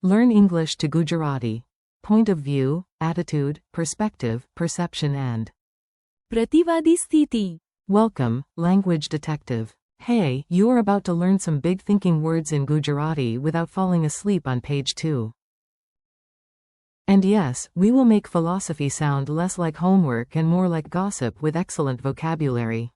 Learn English to Gujarati. Point of view, attitude, perspective, perception and प्रतिवादी स्थिति. welcome, language detective. Hey, you are about to learn some big thinking words in Gujarati without falling asleep on page 2. And yes, we will make philosophy sound less like homework and more like gossip with excellent vocabulary.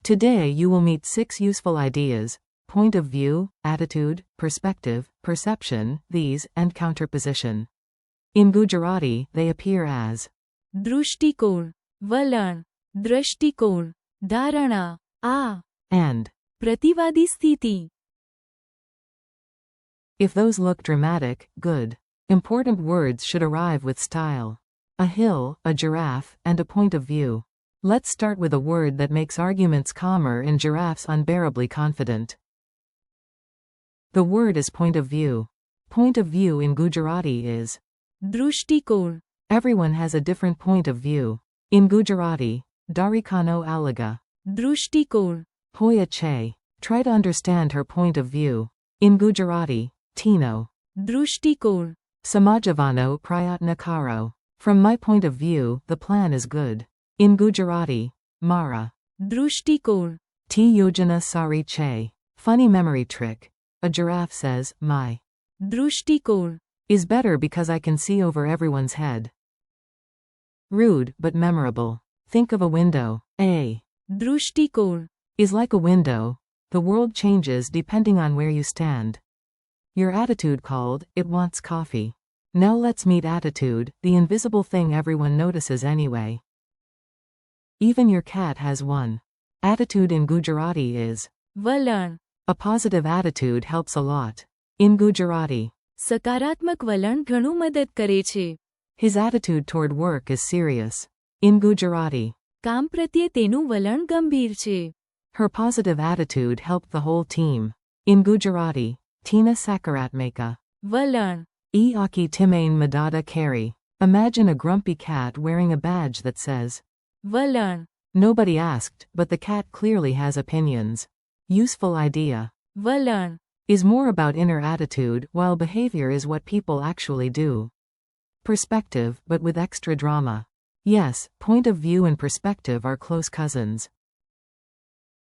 Today you will meet 6 useful ideas: point of view, attitude, perspective, perception, these, and counterposition. In Gujarati, they appear as दृष्टिकोण, वलण, दृष्टिकोण, धारणा, and. प्रतिवादी स्थिति. If those look dramatic, good. Important words should arrive with style. A hill, a giraffe, and a point of view. Let's start with a word that makes arguments calmer and giraffes unbearably confident. The word is point of view. Point of view in Gujarati is दृष्टिकोण. everyone has a different point of view. In Gujarati, Darikano Alaga. दृष्टिकोण. Hoya che. Try to understand her point of view. In Gujarati, Tino. दृष्टिकोण. Samajavano Prayatna Karo. From my point of view, the plan is good. In Gujarati, Mara. दृष्टिकोण. T Yojana Sari Che. Funny memory trick. A giraffe says, my दृष्टिकोण. is better because I can see over everyone's head. Rude, but memorable. Think of a window. A दृष्टिकोण. is like a window. The world changes depending on where you stand. Your attitude called, it wants coffee. Now let's meet attitude, the invisible thing everyone notices anyway. Even your cat has one. Attitude in Gujarati is वलण. a positive attitude helps a lot. In Gujarati, સકારાત્મક વલણ ઘણું મદદ કરે છે. his attitude toward work is serious. In Gujarati, કામ પ્રત્યે તેનું વલણ ગંભીર છે. her positive attitude helped the whole team. In Gujarati, Tina Sakaratmaka. વલણ. E Aki Timain Madada Kari. Imagine a grumpy cat wearing a badge that says, વલણ. nobody asked, but the cat clearly has opinions. Useful idea. વલણ. Is more about inner attitude, while behavior is what people actually do. Perspective, but with extra drama. Yes, point of view and perspective are close cousins.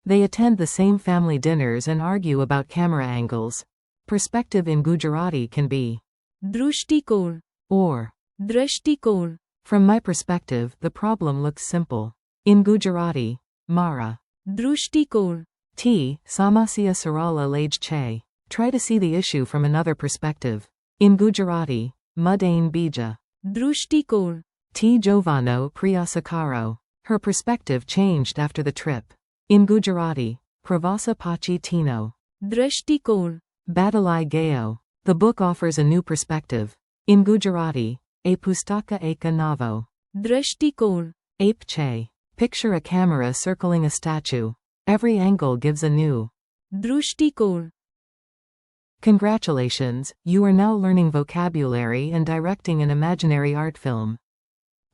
They attend the same family dinners and argue about camera angles. Perspective in Gujarati can be દૃષ્ટિકોણ. or. દૃષ્ટિકોણ. From my perspective, the problem looks simple. In Gujarati, Mara. દૃષ્ટિકોણ. T. Samasya Sarala Lage Che. Try to see the issue from another perspective. In Gujarati, Mudain Bija. દૃષ્ટિકોણ. T. Jovano Priyasakaro. Her perspective changed after the trip. In Gujarati, Pravasa Pachi Tino. દૃષ્ટિકોણ. Badalai Gayo. The book offers a new perspective. In Gujarati, A Pustaka Eka Navo. દૃષ્ટિકોણ. Ape Che. Picture a camera circling a statue. Every angle gives a new. દૃષ્ટિકોણ. Congratulations, you are now learning vocabulary and directing an imaginary art film.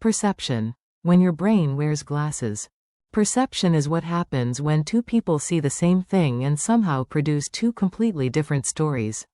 Perception. When your brain wears glasses. Perception is what happens when two people see the same thing and somehow produce two completely different stories.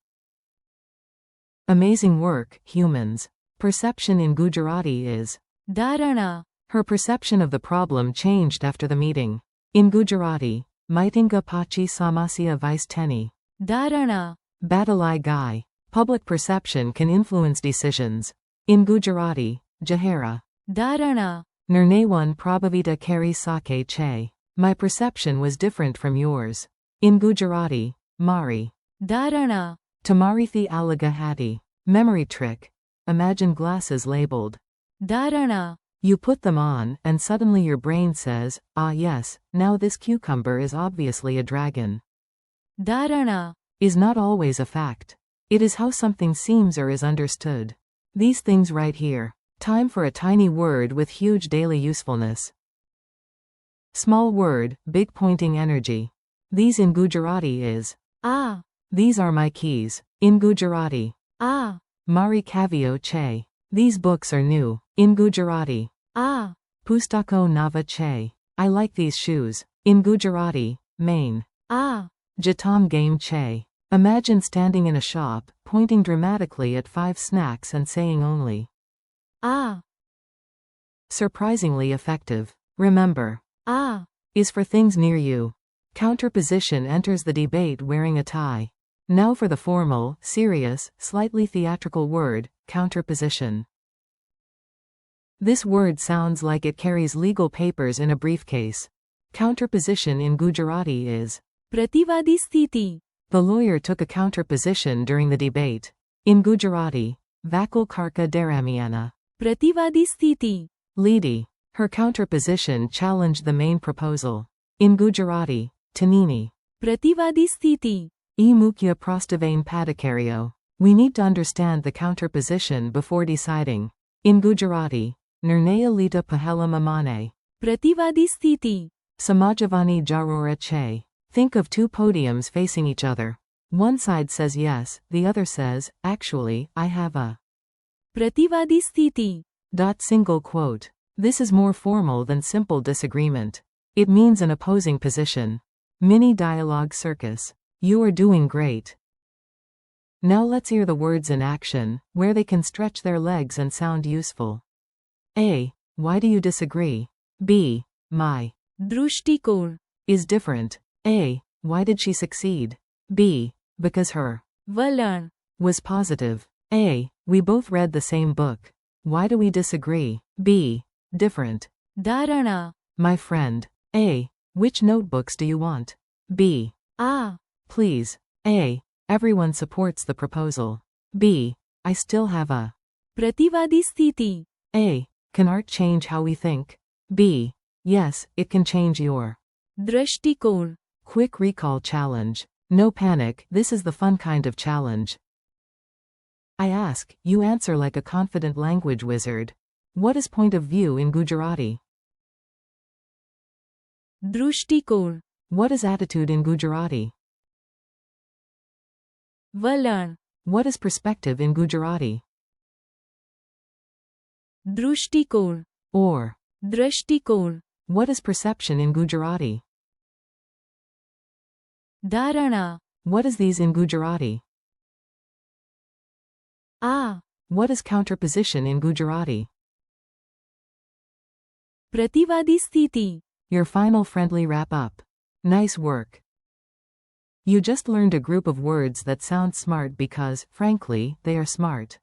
Amazing work, humans. Perception in Gujarati is धारणा. her perception of the problem changed after the meeting. In Gujarati, Maitinga Pachi Samasya Vice Teni. धारणा. Badalai Guy. Public perception can influence decisions. In Gujarati, Jahara. धारणा. Nirnewan Prabhavita Kari Sake Che. My perception was different from yours. In Gujarati, Mari. धारणा. Tamarithi Alaga Hati. Memory trick. Imagine glasses labeled. धारणा. You put them on, and suddenly your brain says, ah yes, now this cucumber is obviously a dragon. धारणा. Is not always a fact. It is how something seems or is understood. These things right here. Time for a tiny word with huge daily usefulness. Small word, big pointing energy. These in Gujarati is These are my keys. In Gujarati, Mari Kavio Che. These books are new. In Gujarati, Pustako Nava Che. I like these shoes. In Gujarati, Maine, Jatam Game Che. Imagine standing in a shop, pointing dramatically at 5 snacks and saying only. Ah. Surprisingly effective. Remember, Ah. is for things near you. Counterposition enters the debate wearing a tie. Now for the formal, serious, slightly theatrical word, counterposition. This word sounds like it carries legal papers in a briefcase. Counterposition in Gujarati is प्रतिवादी स्थिति. the lawyer took a counterposition during the debate. In Gujarati, vakil karka daramiana. प्रतिवादी स्थिति. Lady. Her counterposition challenged the main proposal. In Gujarati, Tanini. प्रतिवादी स्थिति. E mukya prostavane padikario. We need to understand the counterposition before deciding. In Gujarati, Nirnaya lita pahelam amane. प्रतिवादी स्थिति. Samajavani jarora che. Think of 2 podiums facing each other. One side says yes, the other says, actually, I have a. प्रतिवादी स्थिति. Single quote. This is more formal than simple disagreement. It means an opposing position. Mini dialogue circus. You are doing great. Now let's hear the words in action, where they can stretch their legs and sound useful. A. Why do you disagree? B. My दृष्टिकोण. is different. A. Why did she succeed? B. Because her वलन. was positive. A. We both read the same book. Why do we disagree? B. Different. धारणा. My friend. A. Which notebooks do you want? B. Uh. Please. A. Everyone supports the proposal. B. I still have a. प्रतिवादी स्थिति. A. Can art change how we think? B. Yes, it can change your दृष्टिकोण. quick recall challenge. No panic, this is the fun kind of challenge. I ask, you answer like a confident language wizard. What is point of view in Gujarati? दृष्टिकोण. What is attitude in Gujarati? वलन. What is perspective in Gujarati? दृष्टिकोण. Or, दृष्टिकोण. what is perception in Gujarati? धारणा. What is these in Gujarati? Uh. What is counterposition in Gujarati? प्रतिवादी स्थिति. Your final friendly wrap up. Nice work. You just learned a group of words that sound smart because, frankly, they are smart.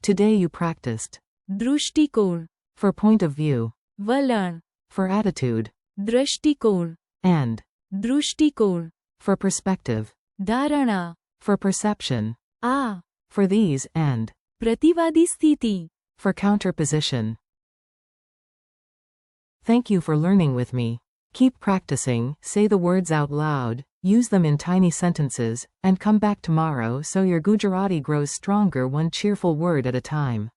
Today you practiced दृष्टिकोण. for point of view, वलन. for attitude, दृष्टिकोण. and दृष्टिकोण. for perspective, धारणा. for perception, uh. for these, and प्रतिवादी स्थिति. for counterposition. Thank you for learning with me. Keep practicing, say the words out loud, use them in tiny sentences, and come back tomorrow so your Gujarati grows stronger one cheerful word at a time.